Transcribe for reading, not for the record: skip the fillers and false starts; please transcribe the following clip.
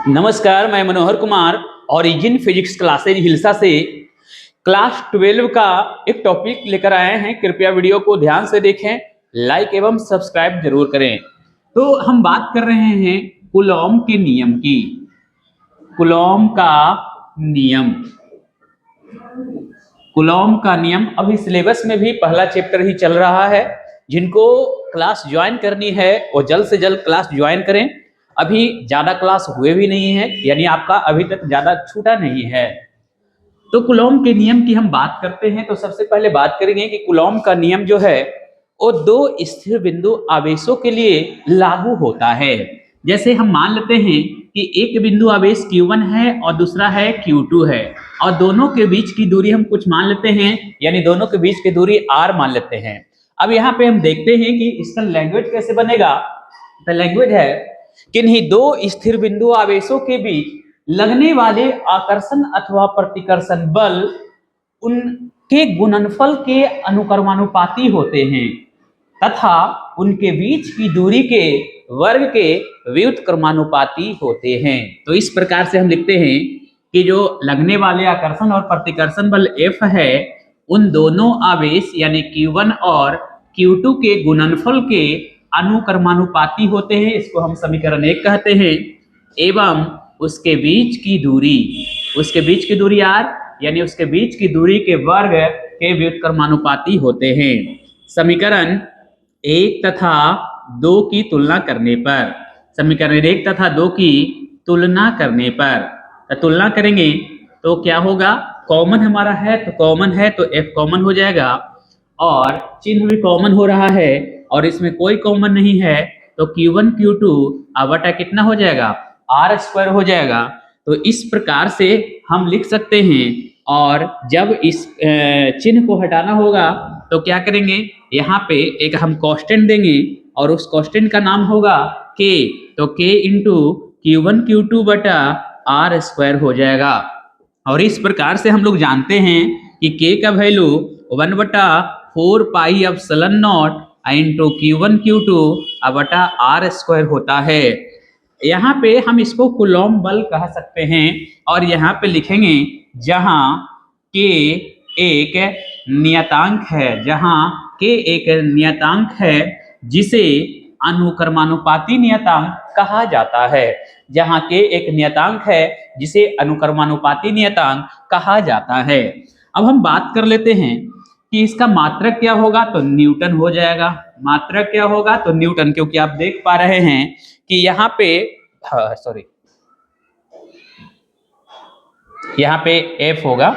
नमस्कार, मैं Manohar Kumar Origin physics classes Hilsa से क्लास 12 का एक टॉपिक लेकर आए हैं। कृपया वीडियो को ध्यान से देखें, लाइक एवं सब्सक्राइब जरूर करें। तो हम बात कर रहे हैं कूलॉम के नियम की। कूलॉम का नियम, कूलॉम का नियम अभी सिलेबस में भी पहला चैप्टर ही चल रहा है। जिनको क्लास ज्वाइन करनी है वो जल्द से जल्द क्लास ज्वाइन करें। अभी ज्यादा क्लास हुए भी नहीं है, यानी आपका अभी तक ज्यादा छूटा नहीं है। तो कूलॉम के नियम की हम बात करते हैं तो सबसे पहले बात करेंगे कि कूलॉम का नियम जो है वो दो स्थिर बिंदु आवेशों के लिए लागू होता है। जैसे हम मान लेते हैं कि एक बिंदु आवेश Q1 है और दूसरा है Q2 है, और दोनों के बीच की दूरी हम कुछ मान लेते हैं, यानी दोनों के बीच की दूरी R मान लेते हैं। अब यहाँ पे हम देखते हैं कि इसका लैंग्वेज कैसे बनेगा। तो लैंग्वेज है किन्हीं दो स्थिर बिंदु आवेशों के बीच लगने वाले आकर्षण अथवा प्रतिकर्षण बल उनके गुणनफल के अनुक्रमानुपाती होते हैं तथा उनके बीच की दूरी के वर्ग के व्युत्क्रमानुपाती होते हैं। तो इस प्रकार से हम लिखते हैं कि जो लगने वाले आकर्षण और प्रतिकर्षण बल F है, उन दोनों आवेश यानी Q1 और Q2 के गुणनफल के अनुक्रमानुपाती होते हैं। इसको हम समीकरण 1 कहते हैं। एवं उसके बीच की दूरी R, यानी उसके बीच की दूरी के वर्ग के व्युत्क्रमानुपाती होते हैं। समीकरण 1 तथा 2 की तुलना करने पर, समीकरण 1 तथा 2 की तुलना करने पर तुलना करेंगे तो क्या होगा, कॉमन हमारा है तो कॉमन है तो F कॉमन हो जाएगा, और चिन्ह भी कॉमन हो रहा है और इसमें कोई कॉमन नहीं है तो Q1 Q2 बटा कितना हो जाएगा, R² हो जाएगा। तो इस प्रकार से हम लिख सकते हैं। और जब इस चिन्ह को हटाना होगा तो क्या करेंगे, यहाँ पे एक हम कांस्टेंट देंगे और उस कांस्टेंट का नाम होगा K। तो K इंटू Q1 Q2 बटा R² हो जाएगा। और इस प्रकार से हम लोग जानते हैं कि K का value 1/4 pi epsilon not into Q1 Q2 बटा R² होता है। यहाँ पे हम इसको कूलॉम बल कह सकते हैं। और यहाँ पे लिखेंगे जहाँ K एक नियतांक है, जिसे अनुक्रमानुपाती नियतांक कहा जाता है। जहाँ K एक नियतांक है जिसे अनुक्रमानुपाती नियतांक कहा जाता है। अब हम बात कर लेते हैं कि इसका मात्रक क्या होगा, तो न्यूटन हो जाएगा। मात्रक क्या होगा तो न्यूटन, क्योंकि आप देख पा रहे हैं कि यहाँ पे यहाँ पे F होगा,